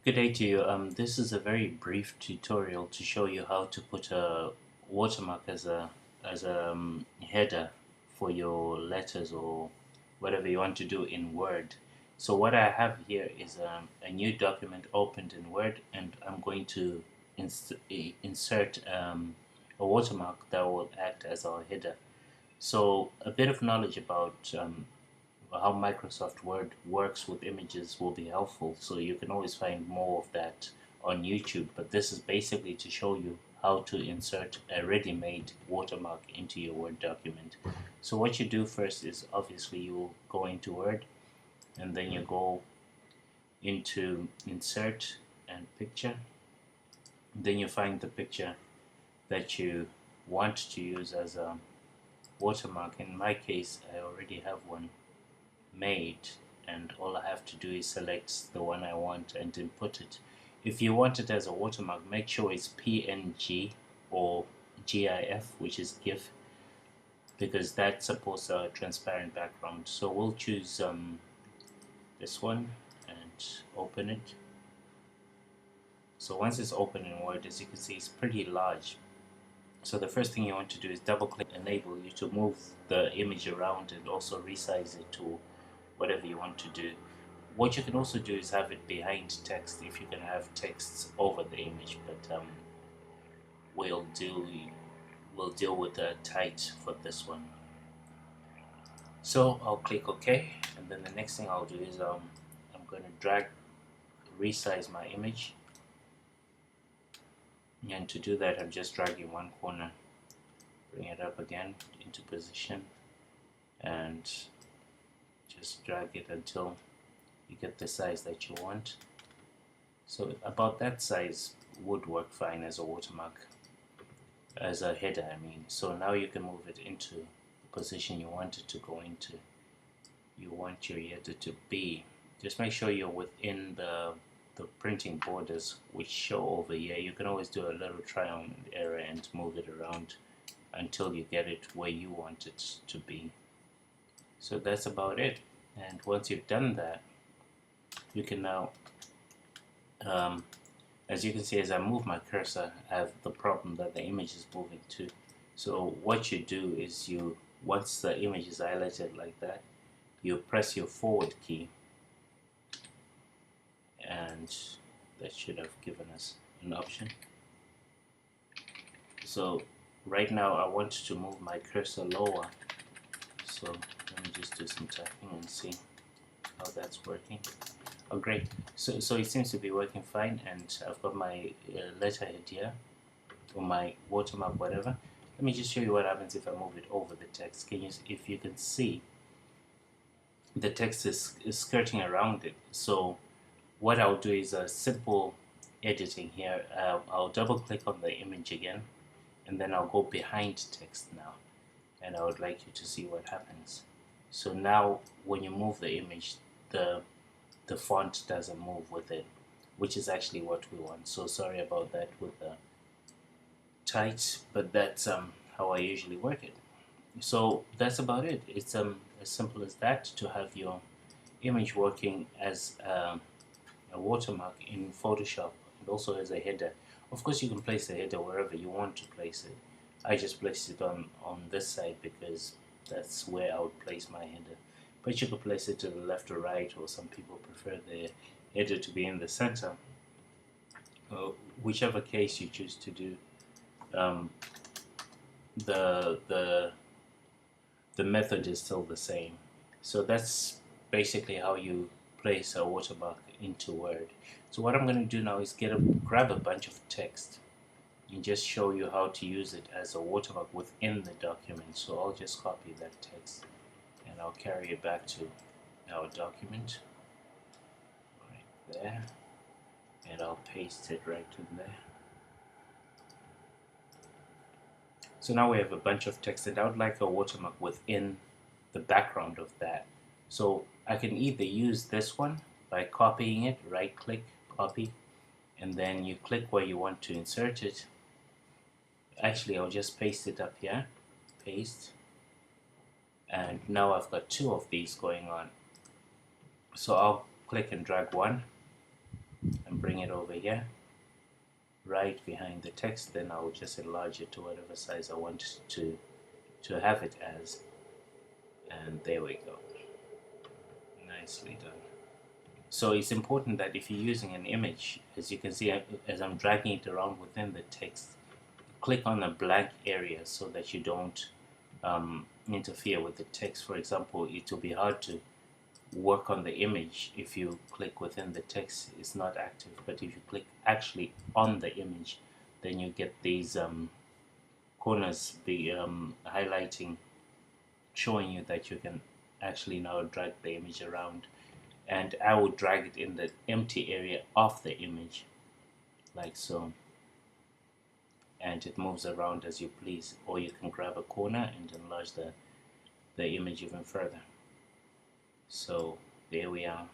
Good day to you. This is a very brief tutorial to show you how to put a watermark as a header for your letters or whatever you want to do in Word. So what I have here is a new document opened in Word, and I'm going to insert a watermark that will act as our header. So a bit of knowledge about how Microsoft Word works with images will be helpful. So you can always find more of that on YouTube. But this is basically to show you how to insert a ready-made watermark into your Word document. So what you do first is obviously you will go into Word and then you go into Insert and Picture. Then you find the picture that you want to use as a watermark. In my case, I already have one made, and all I have to do is select the one I want and input it. If you want it as a watermark, make sure it's PNG or GIF, which is GIF, because that supports a transparent background. So we'll choose this one and open it. So once it's open in Word, as you can see, it's pretty large. So the first thing you want to do is double click, enable you to move the image around and also resize it to whatever you want to do. What you can also do is have it behind text if you can have texts over the image, but we'll deal with the type for this one. So I'll click OK, and then the next thing I'll do is I'm going to resize my image, and to do that I'm just dragging one corner, bring it up again into position, and just drag it until you get the size that you want. So about that size would work fine as a watermark, as a header I mean. So now you can move it into the position you want it to go into. You want your header to be. Just make sure you're within the printing borders which show over here. You can always do a little trial and error and move it around until you get it where you want it to be. So that's about it. And once you've done that, you can now, as you can see, as I move my cursor, I have the problem that the image is moving too. So what you do is once the image is highlighted like that, you press your forward key, and that should have given us an option. So right now I want to move my cursor lower, so let me just do some typing and see how that's working. Oh great, so it seems to be working fine, and I've got my letterhead here, or my watermark, whatever. Let me just show you what happens if I move it over the text. If you can see, the text is skirting around it. So what I'll do is a simple editing here. I'll double click on the image again, and then I'll go behind text now, and I would like you to see what happens. So now when you move the image, the font doesn't move with it, which is actually what we want. So sorry about that with the tight, but that's how I usually work it. So that's about it. It's as simple as that, to have your image working as a watermark in Photoshop, and also as a header. Of course you can place the header wherever you want to place it. I just placed it on this side because that's where I would place my header. But you could place it to the left or right, or some people prefer the header to be in the center. Whichever case you choose to do, the method is still the same. So that's basically how you place a watermark into Word. So what I'm going to do now is grab a bunch of text and just show you how to use it as a watermark within the document. So I'll just copy that text and I'll carry it back to our document right there, and I'll paste it right in there. So now we have a bunch of text, and I would like a watermark within the background of that. So I can either use this one by copying it, right click, copy, and then you click where you want to insert it. Actually, I'll just paste it up here, paste, and now I've got two of these going on. So I'll click and drag one, and bring it over here right behind the text. Then I'll just enlarge it to whatever size I want to have it as, and there we go, nicely done. So it's important that if you're using an image, as you can see as I'm dragging it around within the text, click on a blank area so that you don't interfere with the text. For example, it will be hard to work on the image if you click within the text, it's not active. But if you click actually on the image, then you get these corners be highlighting, showing you that you can actually now drag the image around. And I would drag it in the empty area of the image like so, and it moves around as you please. Or you can grab a corner and enlarge the image even further. So there we are.